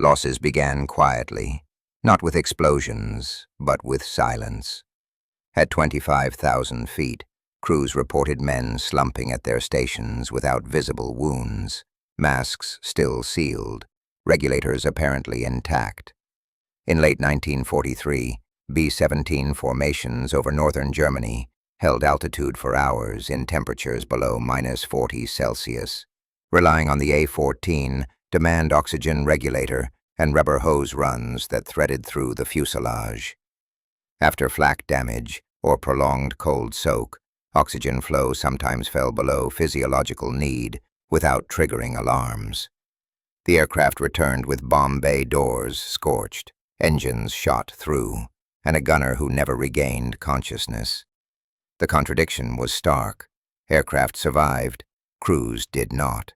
Losses began quietly, not with explosions, but with silence. At 25,000 feet, crews reported men slumping at their stations without visible wounds, masks still sealed, regulators apparently intact. In late 1943, B-17 formations over northern Germany held altitude for hours in temperatures below -40°C, relying on the A-14 demand oxygen regulator and rubber hose runs that threaded through the fuselage. After flak damage or prolonged cold soak, oxygen flow sometimes fell below physiological need without triggering alarms. The aircraft returned with bomb bay doors scorched, engines shot through, and a gunner who never regained consciousness. The contradiction was stark. Aircraft survived, crews did not.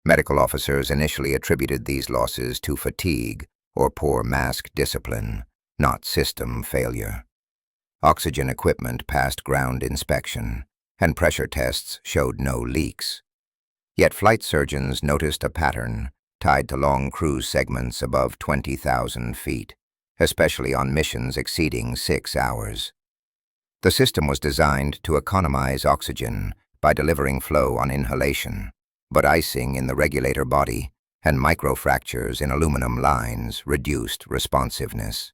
Medical officers initially attributed these losses to fatigue or poor mask discipline, not system failure. Oxygen equipment passed ground inspection, and pressure tests showed no leaks. Yet flight surgeons noticed a pattern tied to long cruise segments above 20,000 feet, especially on missions exceeding 6 hours. The system was designed to economize oxygen by delivering flow on inhalation, but icing in the regulator body and microfractures in aluminum lines reduced responsiveness.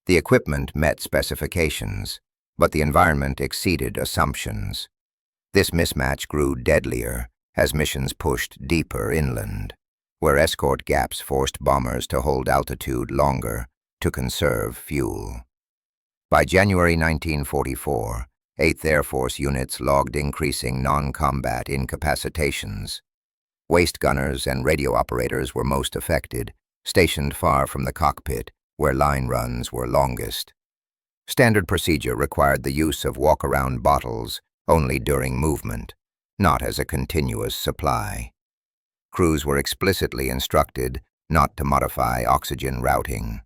The equipment met specifications, but the environment exceeded assumptions. This mismatch grew deadlier as missions pushed deeper inland, where escort gaps forced bombers to hold altitude longer to conserve fuel. By January 1944, 8th Air Force units logged increasing non-combat incapacitations. Waist gunners and radio operators were most affected, stationed far from the cockpit, where line runs were longest. Standard procedure required the use of walk-around bottles only during movement, not as a continuous supply. Crews were explicitly instructed not to modify oxygen routing.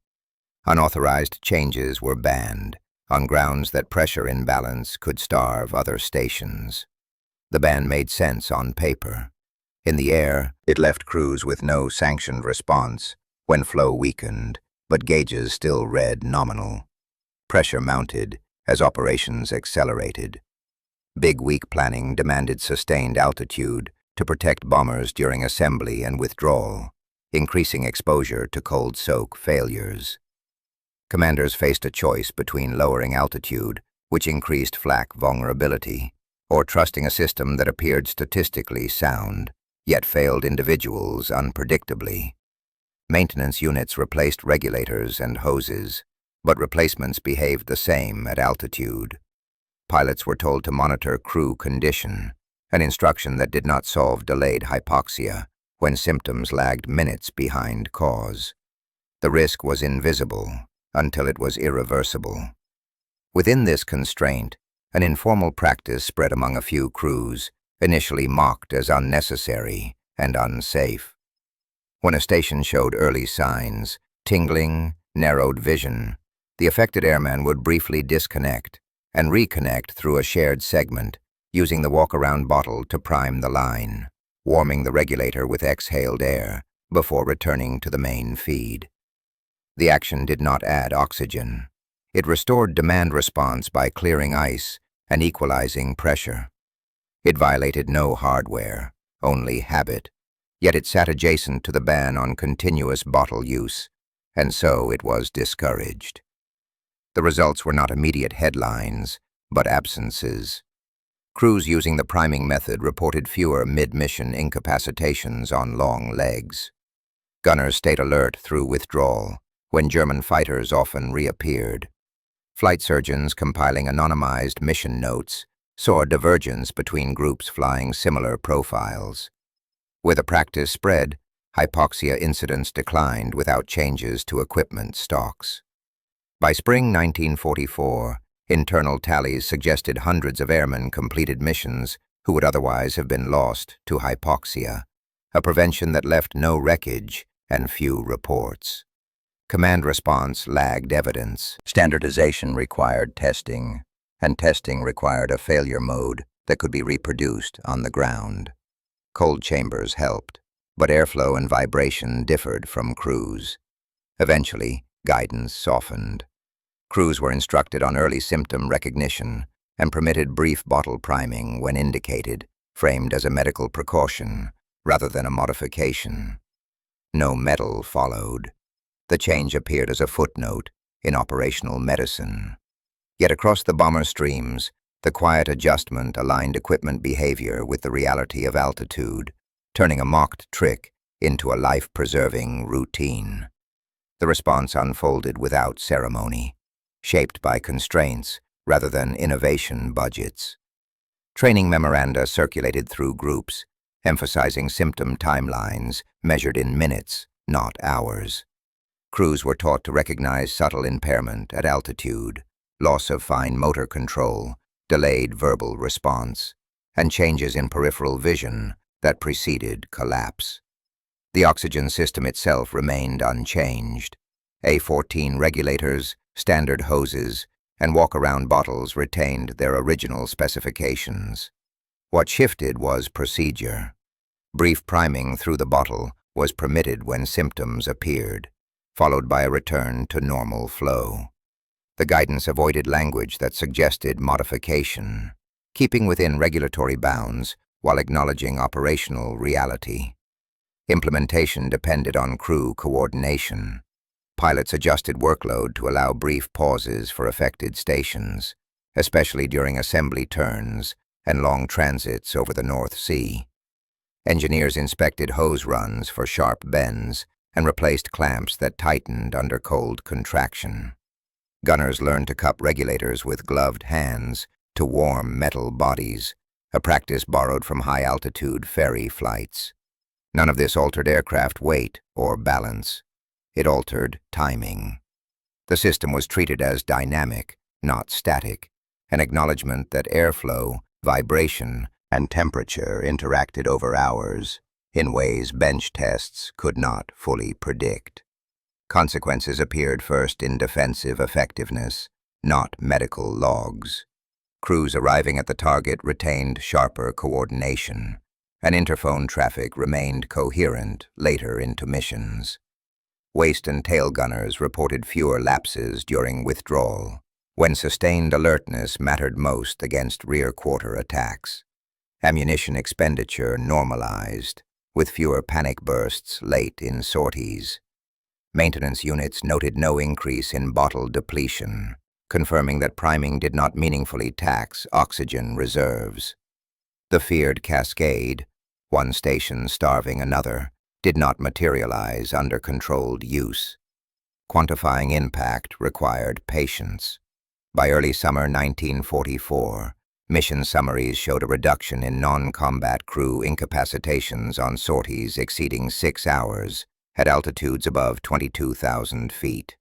Unauthorized changes were banned, on grounds that pressure imbalance could starve other stations. The ban made sense on paper. In the air, it left crews with no sanctioned response when flow weakened, but gauges still read nominal. Pressure mounted as operations accelerated. Big week planning demanded sustained altitude to protect bombers during assembly and withdrawal, increasing exposure to cold soak failures. Commanders faced a choice between lowering altitude, which increased flak vulnerability, or trusting a system that appeared statistically sound, yet failed individuals unpredictably. Maintenance units replaced regulators and hoses, but replacements behaved the same at altitude. Pilots were told to monitor crew condition, an instruction that did not solve delayed hypoxia when symptoms lagged minutes behind cause. The risk was invisible until it was irreversible. Within this constraint, an informal practice spread among a few crews, initially mocked as unnecessary and unsafe. When a station showed early signs, tingling, narrowed vision, the affected airman would briefly disconnect and reconnect through a shared segment, using the walk-around bottle to prime the line, warming the regulator with exhaled air before returning to the main feed. The action did not add oxygen. It restored demand response by clearing ice and equalizing pressure. It violated no hardware, only habit, yet it sat adjacent to the ban on continuous bottle use, and so it was discouraged. The results were not immediate headlines, but absences. Crews using the priming method reported fewer mid-mission incapacitations on long legs. Gunners stayed alert through withdrawal, when German fighters often reappeared. Flight surgeons compiling anonymized mission notes saw a divergence between groups flying similar profiles. Where the practice spread, hypoxia incidents declined without changes to equipment stocks. By spring 1944, internal tallies suggested hundreds of airmen completed missions who would otherwise have been lost to hypoxia, a prevention that left no wreckage and few reports. Command response lagged evidence. Standardization required testing, and testing required a failure mode that could be reproduced on the ground. Cold chambers helped, but airflow and vibration differed from crews. Eventually, guidance softened. Crews were instructed on early symptom recognition and permitted brief bottle priming when indicated, framed as a medical precaution rather than a modification. No medal followed. The change appeared as a footnote in operational medicine. Yet across the bomber streams, the quiet adjustment aligned equipment behavior with the reality of altitude, turning a mocked trick into a life-preserving routine. The response unfolded without ceremony, shaped by constraints rather than innovation budgets. Training memoranda circulated through groups, emphasizing symptom timelines measured in minutes, not hours. Crews were taught to recognize subtle impairment at altitude, loss of fine motor control, delayed verbal response, and changes in peripheral vision that preceded collapse. The oxygen system itself remained unchanged. A14 regulators, standard hoses, and walk-around bottles retained their original specifications. What shifted was procedure. Brief priming through the bottle was permitted when symptoms appeared, followed by a return to normal flow. The guidance avoided language that suggested modification, keeping within regulatory bounds while acknowledging operational reality. Implementation depended on crew coordination. Pilots adjusted workload to allow brief pauses for affected stations, especially during assembly turns and long transits over the North Sea. Engineers inspected hose runs for sharp bends and replaced clamps that tightened under cold contraction. Gunners learned to cup regulators with gloved hands to warm metal bodies, a practice borrowed from high-altitude ferry flights. None of this altered aircraft weight or balance. It altered timing. The system was treated as dynamic, not static, an acknowledgement that airflow, vibration, and temperature interacted over hours in ways bench tests could not fully predict. Consequences appeared first in defensive effectiveness, not medical logs. Crews arriving at the target retained sharper coordination, and interphone traffic remained coherent later into missions. Waist and tail gunners reported fewer lapses during withdrawal, when sustained alertness mattered most against rear-quarter attacks. Ammunition expenditure normalized, with fewer panic bursts late in sorties. Maintenance units noted no increase in bottle depletion, confirming that priming did not meaningfully tax oxygen reserves. The feared cascade, one station starving another, did not materialize under controlled use. Quantifying impact required patience. By early summer 1944, mission summaries showed a reduction in non-combat crew incapacitations on sorties exceeding 6 hours at altitudes above 22,000 feet.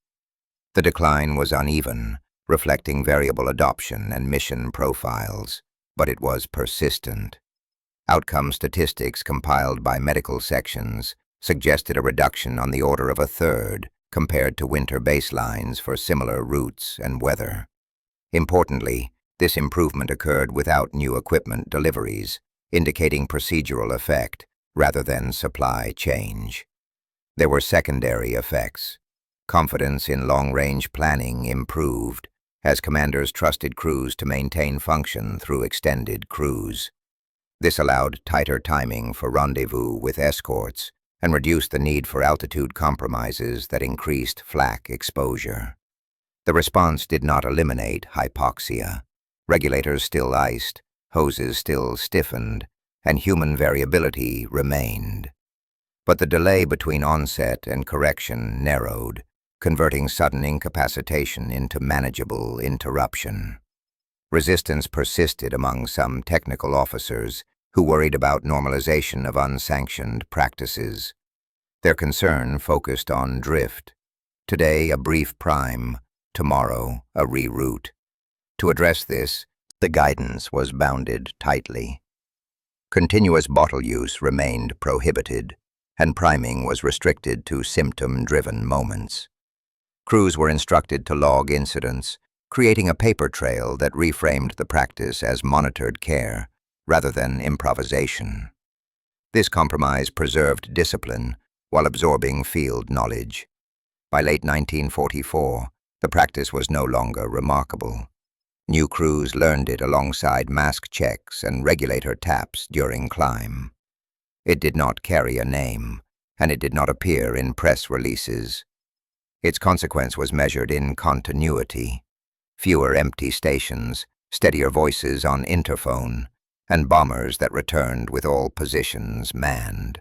The decline was uneven, reflecting variable adoption and mission profiles, but it was persistent. Outcome statistics compiled by medical sections suggested a reduction on the order of a third compared to winter baselines for similar routes and weather. Importantly, this improvement occurred without new equipment deliveries, indicating procedural effect rather than supply change. There were secondary effects. Confidence in long-range planning improved as commanders trusted crews to maintain function through extended cruise. This allowed tighter timing for rendezvous with escorts and reduced the need for altitude compromises that increased flak exposure. The response did not eliminate hypoxia. Regulators still iced, hoses still stiffened, and human variability remained. But the delay between onset and correction narrowed, converting sudden incapacitation into manageable interruption. Resistance persisted among some technical officers who worried about normalization of unsanctioned practices. Their concern focused on drift. Today, a brief prime, tomorrow, a reroute. To address this, the guidance was bounded tightly. Continuous bottle use remained prohibited, and priming was restricted to symptom-driven moments. Crews were instructed to log incidents, creating a paper trail that reframed the practice as monitored care rather than improvisation. This compromise preserved discipline while absorbing field knowledge. By late 1944, the practice was no longer remarkable. New crews learned it alongside mask checks and regulator taps during climb. It did not carry a name, and it did not appear in press releases. Its consequence was measured in continuity: fewer empty stations, steadier voices on interphone, and bombers that returned with all positions manned.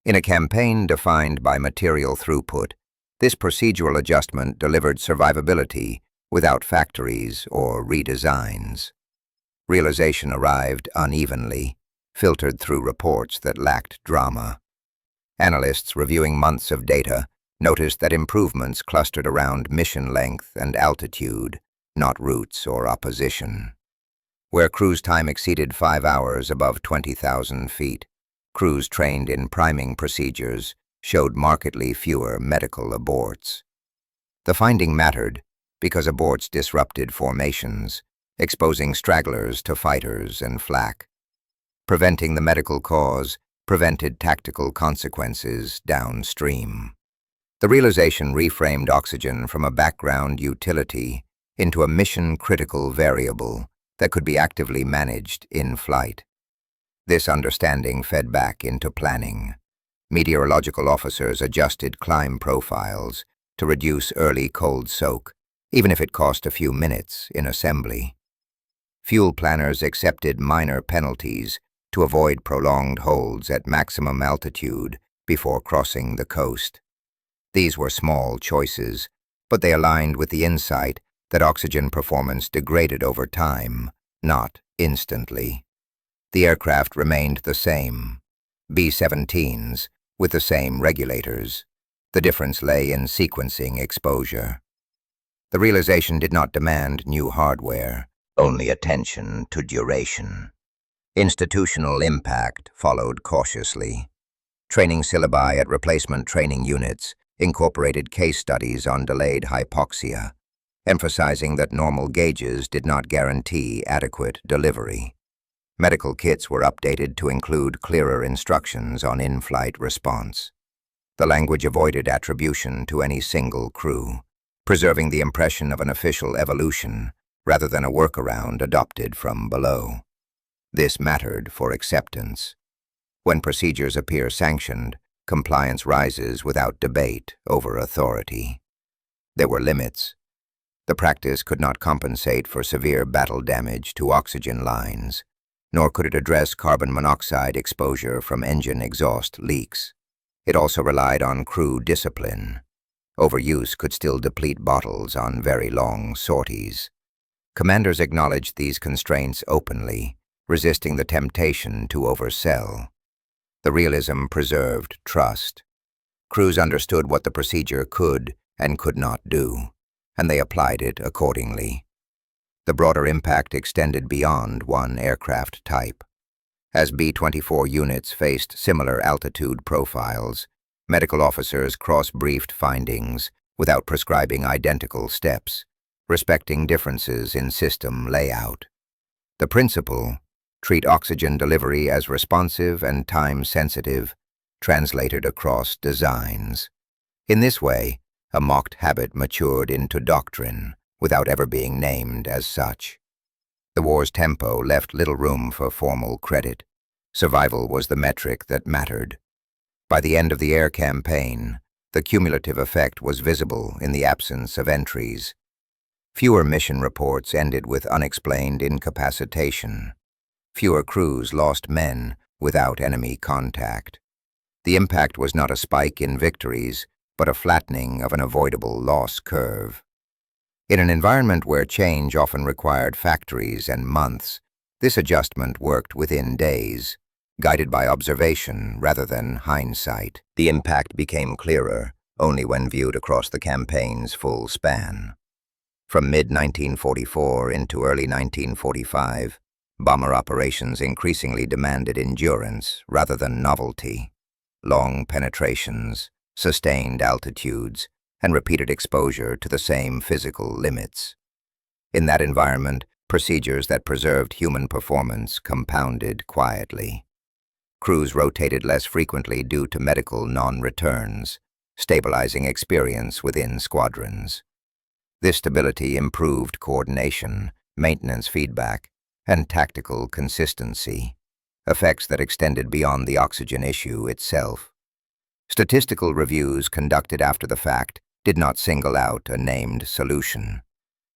In a campaign defined by material throughput, this procedural adjustment delivered survivability without factories or redesigns. Realization arrived unevenly, filtered through reports that lacked drama. Analysts reviewing months of data noticed that improvements clustered around mission length and altitude, not routes or opposition. Where cruise time exceeded 5 hours above 20,000 feet, crews trained in priming procedures showed markedly fewer medical aborts. The finding mattered because aborts disrupted formations, exposing stragglers to fighters and flak. Preventing the medical cause prevented tactical consequences downstream. The realization reframed oxygen from a background utility into a mission-critical variable that could be actively managed in flight. This understanding fed back into planning. Meteorological officers adjusted climb profiles to reduce early cold soak, even if it cost a few minutes in assembly. Fuel planners accepted minor penalties to avoid prolonged holds at maximum altitude before crossing the coast. These were small choices, but they aligned with the insight that oxygen performance degraded over time, not instantly. The aircraft remained the same, B-17s, with the same regulators. The difference lay in sequencing exposure. The realization did not demand new hardware, only attention to duration. Institutional impact followed cautiously. Training syllabi at replacement training units incorporated case studies on delayed hypoxia, emphasizing that normal gauges did not guarantee adequate delivery. Medical kits were updated to include clearer instructions on in-flight response. The language avoided attribution to any single crew, preserving the impression of an official evolution rather than a workaround adopted from below. This mattered for acceptance. When procedures appear sanctioned, compliance rises without debate over authority. There were limits. The practice could not compensate for severe battle damage to oxygen lines, nor could it address carbon monoxide exposure from engine exhaust leaks. It also relied on crew discipline. Overuse could still deplete bottles on very long sorties. Commanders acknowledged these constraints openly, resisting the temptation to oversell. The realism preserved trust. Crews understood what the procedure could and could not do, and they applied it accordingly. The broader impact extended beyond one aircraft type. As B-24 units faced similar altitude profiles, medical officers cross-briefed findings without prescribing identical steps, respecting differences in system layout. The principle, treat oxygen delivery as responsive and time-sensitive, translated across designs. In this way, a mocked habit matured into doctrine without ever being named as such. The war's tempo left little room for formal credit. Survival was the metric that mattered. By the end of the air campaign, the cumulative effect was visible in the absence of entries. Fewer mission reports ended with unexplained incapacitation. Fewer crews lost men without enemy contact. The impact was not a spike in victories, but a flattening of an avoidable loss curve. In an environment where change often required factories and months, this adjustment worked within days, guided by observation rather than hindsight. The impact became clearer only when viewed across the campaign's full span. From mid-1944 into early 1945, bomber operations increasingly demanded endurance rather than novelty. Long penetrations, sustained altitudes, and repeated exposure to the same physical limits. In that environment, procedures that preserved human performance compounded quietly. Crews rotated less frequently due to medical non-returns, stabilizing experience within squadrons. This stability improved coordination, maintenance feedback, and tactical consistency, effects that extended beyond the oxygen issue itself. Statistical reviews conducted after the fact did not single out a named solution.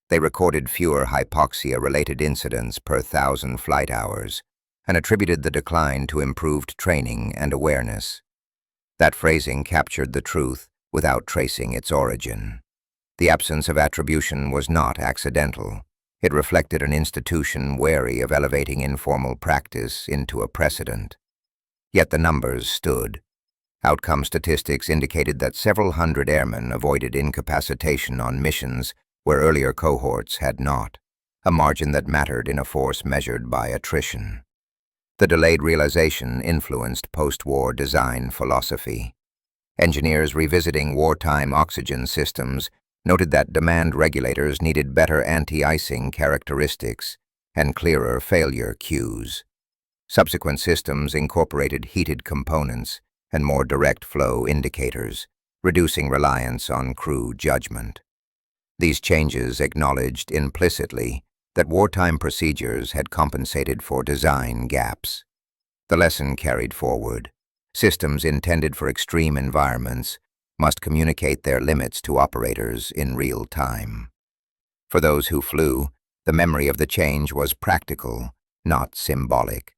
They recorded fewer hypoxia-related incidents per 1,000 flight hours and attributed the decline to improved training and awareness. That phrasing captured the truth without tracing its origin. The absence of attribution was not accidental. It reflected an institution wary of elevating informal practice into a precedent. Yet the numbers stood. Outcome statistics indicated that several hundred airmen avoided incapacitation on missions where earlier cohorts had not, a margin that mattered in a force measured by attrition. The delayed realization influenced post-war design philosophy. Engineers revisiting wartime oxygen systems noted that demand regulators needed better anti-icing characteristics and clearer failure cues. Subsequent systems incorporated heated components and more direct flow indicators, reducing reliance on crew judgment. These changes acknowledged implicitly that wartime procedures had compensated for design gaps. The lesson carried forward: systems intended for extreme environments must communicate their limits to operators in real time. For those who flew, the memory of the change was practical, not symbolic.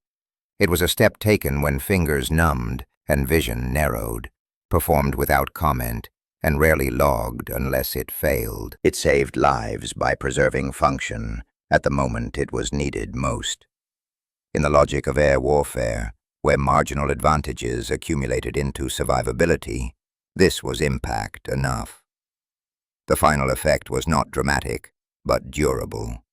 It was a step taken when fingers numbed and vision narrowed, performed without comment, and rarely logged unless it failed. It saved lives by preserving function at the moment it was needed most. In the logic of air warfare, where marginal advantages accumulated into survivability, this was impact enough. The final effect was not dramatic, but durable.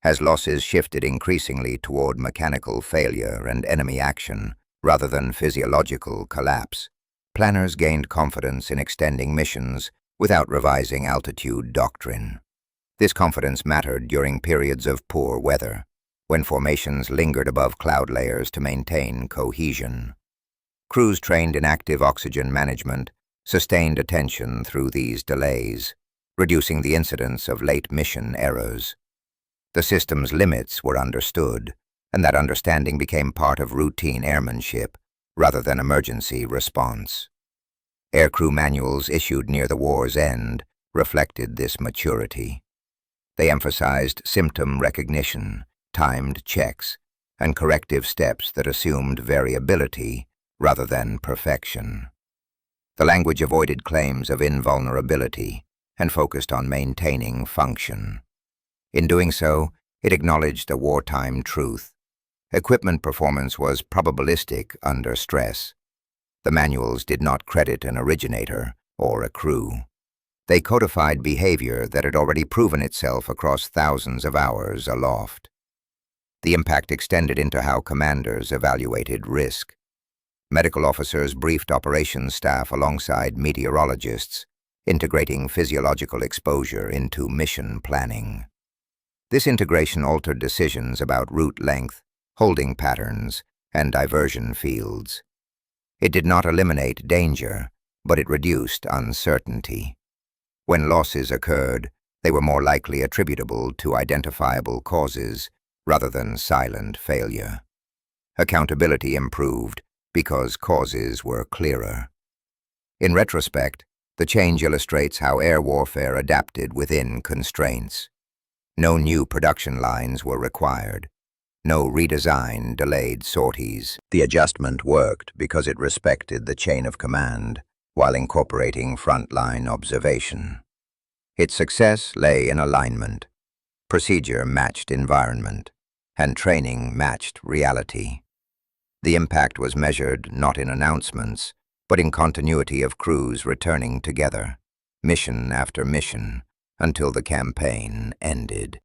As losses shifted increasingly toward mechanical failure and enemy action rather than physiological collapse, planners gained confidence in extending missions without revising altitude doctrine. This confidence mattered during periods of poor weather, when formations lingered above cloud layers to maintain cohesion. Crews trained in active oxygen management sustained attention through these delays, reducing the incidence of late mission errors. The system's limits were understood, and that understanding became part of routine airmanship rather than emergency response. Aircrew manuals issued near the war's end reflected this maturity. They emphasized symptom recognition, timed checks, and corrective steps that assumed variability rather than perfection. The language avoided claims of invulnerability and focused on maintaining function. In doing so, it acknowledged a wartime truth. Equipment performance was probabilistic under stress. The manuals did not credit an originator or a crew. They codified behavior that had already proven itself across thousands of hours aloft. The impact extended into how commanders evaluated risk. Medical officers briefed operations staff alongside meteorologists, integrating physiological exposure into mission planning. This integration altered decisions about route length, holding patterns, and diversion fields. It did not eliminate danger, but it reduced uncertainty. When losses occurred, they were more likely attributable to identifiable causes rather than silent failure. Accountability improved because causes were clearer. In retrospect, the change illustrates how air warfare adapted within constraints. No new production lines were required. No redesign delayed sorties. The adjustment worked because it respected the chain of command while incorporating frontline observation. Its success lay in alignment. Procedure matched environment, and training matched reality. The impact was measured not in announcements, but in continuity of crews returning together, mission after mission, until the campaign ended.